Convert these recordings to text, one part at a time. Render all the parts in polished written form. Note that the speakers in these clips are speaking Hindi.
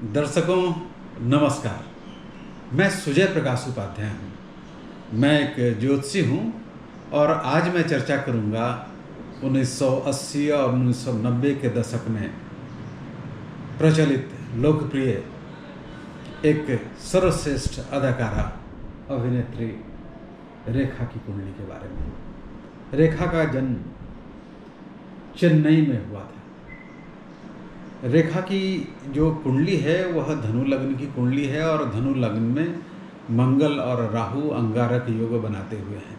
दर्शकों नमस्कार। मैं सुजय प्रकाश उपाध्याय हूँ। मैं एक ज्योतिषी हूँ और आज मैं चर्चा करूँगा 1980 और 1990 के दशक में प्रचलित लोकप्रिय एक सर्वश्रेष्ठ अदाकारा अभिनेत्री रेखा की कुंडली के बारे में। रेखा का जन्म चेन्नई में हुआ था। रेखा की जो कुंडली है वह धनु लग्न की कुंडली है और धनु लग्न में मंगल और राहु अंगारक योग बनाते हुए हैं।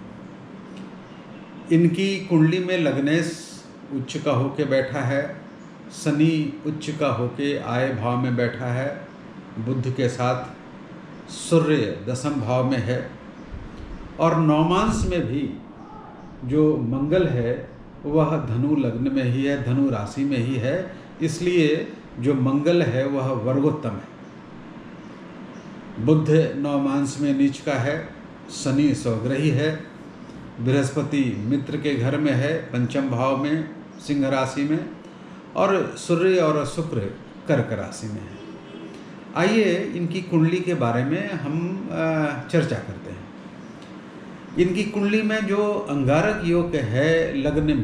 इनकी कुंडली में लग्नेश उच्च का होके बैठा है, शनि उच्च का होके आय भाव में बैठा है, बुध के साथ सूर्य दशम भाव में है और नौमांश में भी जो मंगल है वह धनु लग्न में ही है, धनु राशि में ही है। इसलिए जो मंगल है वह वर्गोत्तम है। बुध नौमांश में नीच का है, शनि स्वग्रही है, बृहस्पति मित्र के घर में है पंचम भाव में सिंह राशि में और सूर्य और शुक्र कर्क राशि में है। आइए इनकी कुंडली के बारे में हम चर्चा करते हैं। इनकी कुंडली में जो अंगारक योग है लग्न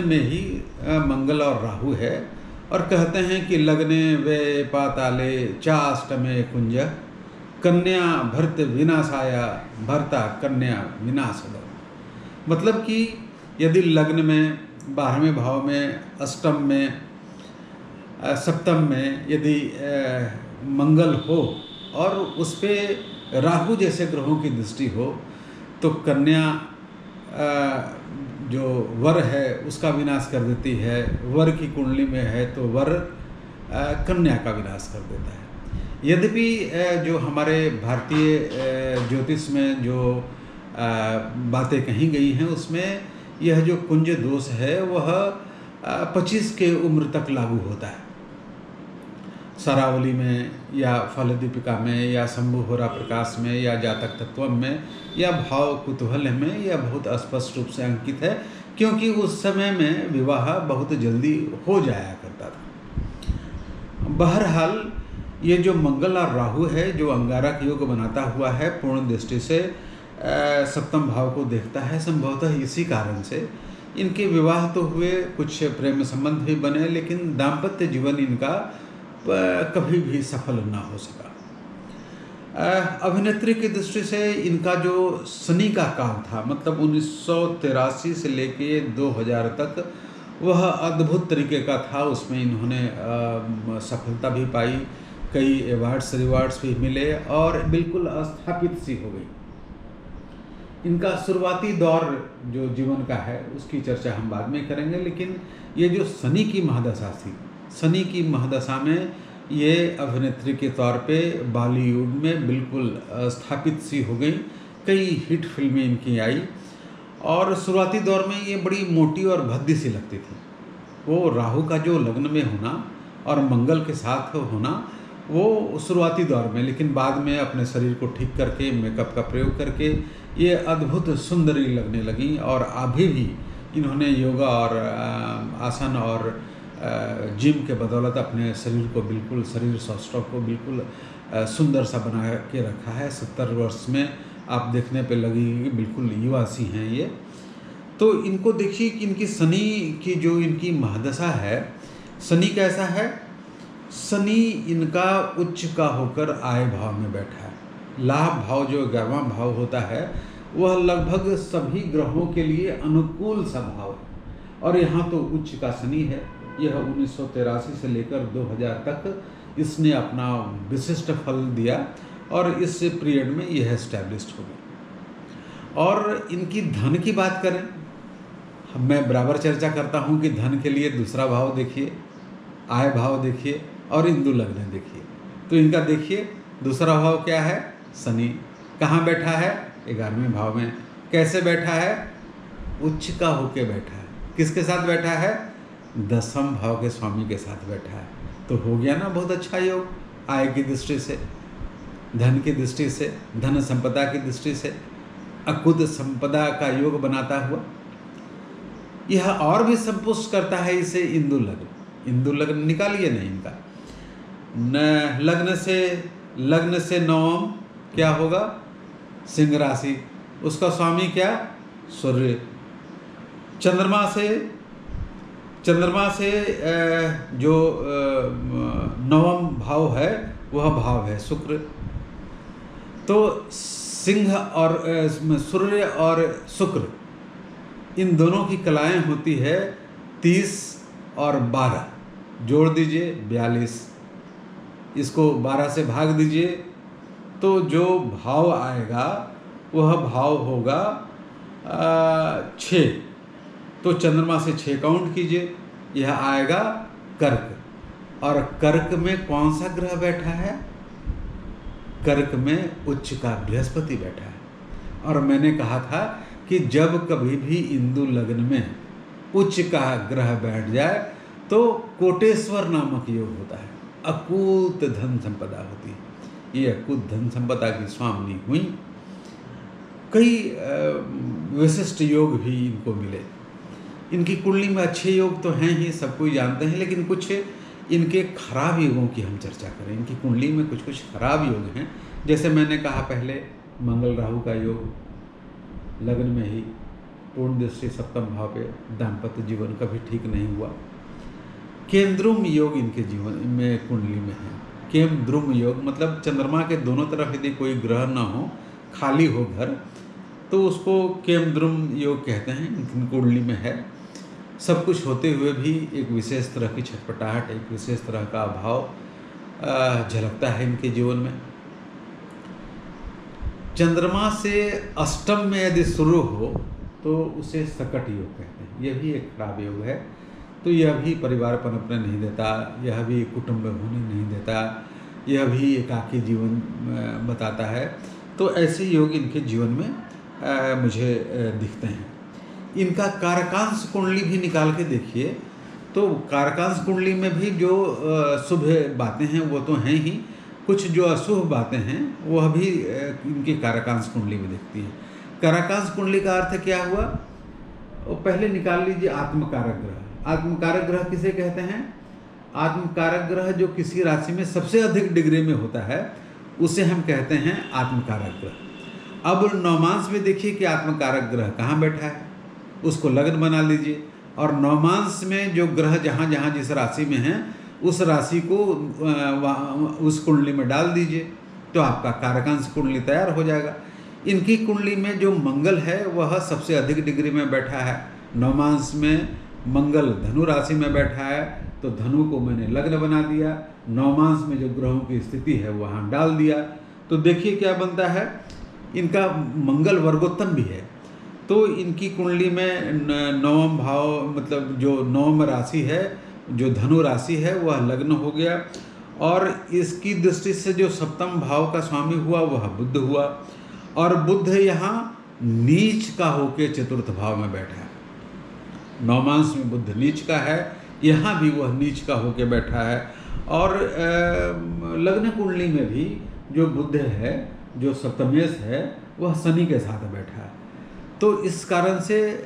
में ही मंगल और राहु है और कहते हैं कि लग्ने वे पाताले चाष्टमे कुंज कन्या भर्त विनाशाया भर्ता कन्या विनाशद। मतलब कि यदि लग्न में 12वें भाव में, अष्टम में, सप्तम में यदि मंगल हो और उस पे राहु जैसे ग्रहों की दृष्टि हो तो कन्या जो वर है उसका विनाश कर देती है। वर की कुंडली में है तो वर कन्या का विनाश कर देता है। यद्यपि जो हमारे भारतीय ज्योतिष में जो बातें कही गई हैं उसमें यह जो कुंज दोष है वह 25 के उम्र तक लागू होता है। सरावली में या फलदीपिका में या शंभुहोरा प्रकाश में या जातक तत्वम में या भाव कुतूहल में यह बहुत स्पष्ट रूप से अंकित है, क्योंकि उस समय में विवाह बहुत जल्दी हो जाया करता था। बहरहाल ये जो मंगल और राहु है जो अंगारक योग बनाता हुआ है पूर्ण दृष्टि से सप्तम भाव को देखता है। संभवतः इसी कारण से इनके विवाह तो हुए, कुछ प्रेम संबंध भी बने, लेकिन दाम्पत्य जीवन इनका कभी भी सफल ना हो सका। अभिनेत्री की दृष्टि से इनका जो शनि का काल था, मतलब 1983 से लेके 2000 तक, वह अद्भुत तरीके का था। उसमें इन्होंने सफलता भी पाई, कई रिवार्ड्स भी मिले और बिल्कुल स्थापित सी हो गई। इनका शुरुआती दौर जो जीवन का है उसकी चर्चा हम बाद में करेंगे, लेकिन ये जो शनि की महादशा थी, शनि की महादशा में ये अभिनेत्री के तौर पे बॉलीवुड में बिल्कुल स्थापित सी हो गई। कई हिट फिल्में इनकी आई और शुरुआती दौर में ये बड़ी मोटी और भद्दी सी लगती थी। वो राहु का जो लग्न में होना और मंगल के साथ होना वो शुरुआती दौर में, लेकिन बाद में अपने शरीर को ठीक करके मेकअप का प्रयोग करके ये अद्भुत सुंदरी लगने लगी और अभी भी इन्होंने योगा और आसन और जिम के बदौलत अपने शरीर को बिल्कुल, शरीर सौष्ठव को बिल्कुल सुंदर सा बना के रखा है। 70 वर्ष में आप देखने पे लगेगी कि बिल्कुल युवा सी हैं ये। तो इनको देखिए कि इनकी शनि की जो इनकी महादशा है, शनि कैसा है? शनि इनका उच्च का होकर आय भाव में बैठा है। लाभ भाव जो 11वां भाव होता है वह लगभग सभी ग्रहों के लिए अनुकूल सा भाव है और यहाँ तो उच्च का शनि है। यह 1983 से लेकर 2000 तक इसने अपना विशिष्ट फल दिया और इस पीरियड में यह एस्टैब्लिश्ड हो गई। और इनकी धन की बात करें, मैं बराबर चर्चा करता हूँ कि धन के लिए दूसरा भाव देखिए, आय भाव देखिए और इंदु लग्न देखिए। तो इनका देखिए दूसरा भाव क्या है? शनि कहाँ बैठा है? 11वें भाव में। कैसे बैठा है? उच्च का होके बैठा है। किसके साथ बैठा है? दशम भाव के स्वामी के साथ बैठा है। तो हो गया ना बहुत अच्छा योग, आय की दृष्टि से, धन की दृष्टि से, धन संपदा की दृष्टि से, अकुत संपदा का योग बनाता हुआ। यह और भी संपुष्ट करता है इसे इंदु लग्न। इंदु लग्न निकालिए ना इनका। लग्न से नवम क्या होगा? सिंह राशि, उसका स्वामी क्या? सूर्य। चंद्रमा से जो नवम भाव है वह भाव है शुक्र। तो सिंह और सूर्य और शुक्र, इन दोनों की कलाएं होती है 30 और 12, जोड़ दीजिए 42, इसको 12 से भाग दीजिए तो जो भाव आएगा वह भाव होगा 6। तो चंद्रमा से 6 काउंट कीजिए, यह आएगा कर्क। और कर्क में कौन सा ग्रह बैठा है? कर्क में उच्च का बृहस्पति बैठा है। और मैंने कहा था कि जब कभी भी हिंदू लग्न में उच्च का ग्रह बैठ जाए तो कोटेश्वर नामक योग होता है, अकूत धन संपदा होती है। ये अकूत धन संपदा की स्वामिनी हुई। कई विशिष्ट योग भी इनको मिले। इनकी कुंडली में अच्छे योग तो हैं ही, सब कोई जानते हैं, लेकिन कुछ इनके खराब योगों की हम चर्चा करें। इनकी कुंडली में कुछ कुछ खराब योग हैं। जैसे मैंने कहा पहले, मंगल राहु का योग लग्न में ही, पूर्ण दृष्टि सप्तम भाव पे, दाम्पत्य जीवन कभी ठीक नहीं हुआ। केंद्रुम योग इनके जीवन में कुंडली में है। केंद्रुम योग मतलब चंद्रमा के दोनों तरफ यदि कोई ग्रह ना हो, खाली हो घर, तो उसको केंद्रुम योग कहते हैं। इनकी कुंडली में है। सब कुछ होते हुए भी एक विशेष तरह की छटपटाहट, एक विशेष तरह का अभाव झलकता है इनके जीवन में। चंद्रमा से अष्टम में यदि शुरू हो तो उसे सकट योग कहते हैं। यह भी एक खराब योग है। तो यह भी परिवार पनपने नहीं देता, यह भी कुटुंब होने नहीं देता, यह भी एकाकी जीवन बताता है। तो ऐसे योग इनके जीवन में मुझे दिखते हैं। इनका कारकांश कुंडली भी निकाल के देखिए तो कारकांश कुंडली में भी जो शुभ बातें हैं वो तो हैं ही, कुछ जो अशुभ बातें हैं वह भी इनकी कारकांश कुंडली में दिखती हैं। कारकांश कुंडली का अर्थ क्या हुआ? वो पहले निकाल लीजिए आत्मकारक ग्रह। आत्मकारक ग्रह किसे कहते हैं? आत्मकारक ग्रह जो किसी राशि में सबसे अधिक डिग्री में होता है उसे हम कहते हैं आत्मकारक ग्रह। अब नवमांश में देखिए कि आत्मकारक ग्रह कहाँ बैठा है, उसको लग्न बना लीजिए और नवमांश में जो ग्रह जहाँ जहाँ जिस राशि में हैं उस राशि को उस कुंडली में डाल दीजिए तो आपका कारकांश कुंडली तैयार हो जाएगा। इनकी कुंडली में जो मंगल है वह सबसे अधिक डिग्री में बैठा है। नवमांश में मंगल धनु राशि में बैठा है तो धनु को मैंने लग्न बना दिया, नवमांश में जो ग्रहों की स्थिति है वहाँ डाल दिया। तो देखिए क्या बनता है, इनका मंगल वर्गोत्तम भी है। तो इनकी कुंडली में नवम भाव मतलब जो नवम राशि है, जो धनु राशि है वह लग्न हो गया और इसकी दृष्टि से जो सप्तम भाव का स्वामी हुआ वह बुध हुआ और बुध यहाँ नीच का होकर चतुर्थ भाव में बैठा है। नवमांश में बुध नीच का है, यहाँ भी वह नीच का होकर बैठा है और लग्न कुंडली में भी जो बुध है, जो सप्तमेश है, वह शनि के साथ बैठा है। तो इस कारण से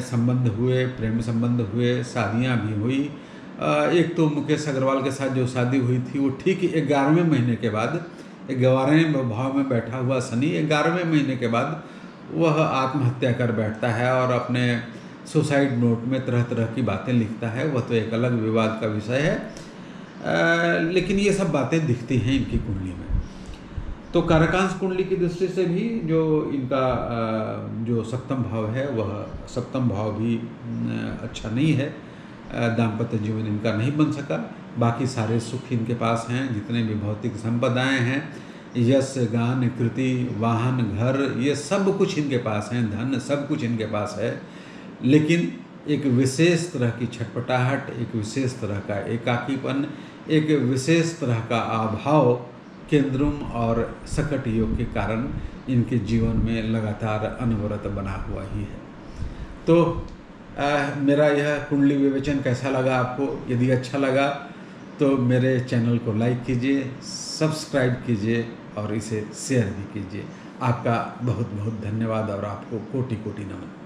संबंध हुए, प्रेम संबंध हुए, शादियां भी हुई। एक तो मुकेश अग्रवाल के साथ जो शादी हुई थी वो ठीक 11वें महीने के बाद, 11वें भाव में बैठा हुआ शनि 11वें महीने के बाद वह आत्महत्या कर बैठता है और अपने सुसाइड नोट में तरह तरह की बातें लिखता है। वह तो एक अलग विवाद का विषय है, लेकिन ये सब बातें दिखती हैं इनकी कुंडली में। तो कारकांश कुंडली की दृष्टि से भी जो इनका जो सप्तम भाव है वह सप्तम भाव भी अच्छा नहीं है। दाम्पत्य जीवन इनका नहीं बन सका। बाकी सारे सुख इनके पास हैं, जितने भी भौतिक संपदाएं हैं, यश गान कृति वाहन घर, ये सब कुछ इनके पास हैं, धन सब कुछ इनके पास है। लेकिन एक विशेष तरह की छटपटाहट, एक विशेष तरह का एकाकीपन, एक विशेष तरह का अभाव केंद्रुम और सकट योग के कारण इनके जीवन में लगातार अनवरत बना हुआ ही है। तो मेरा यह कुंडली विवेचन कैसा लगा आपको? यदि अच्छा लगा तो मेरे चैनल को लाइक कीजिए, सब्सक्राइब कीजिए और इसे शेयर भी कीजिए। आपका बहुत बहुत धन्यवाद और आपको कोटि कोटि नमन।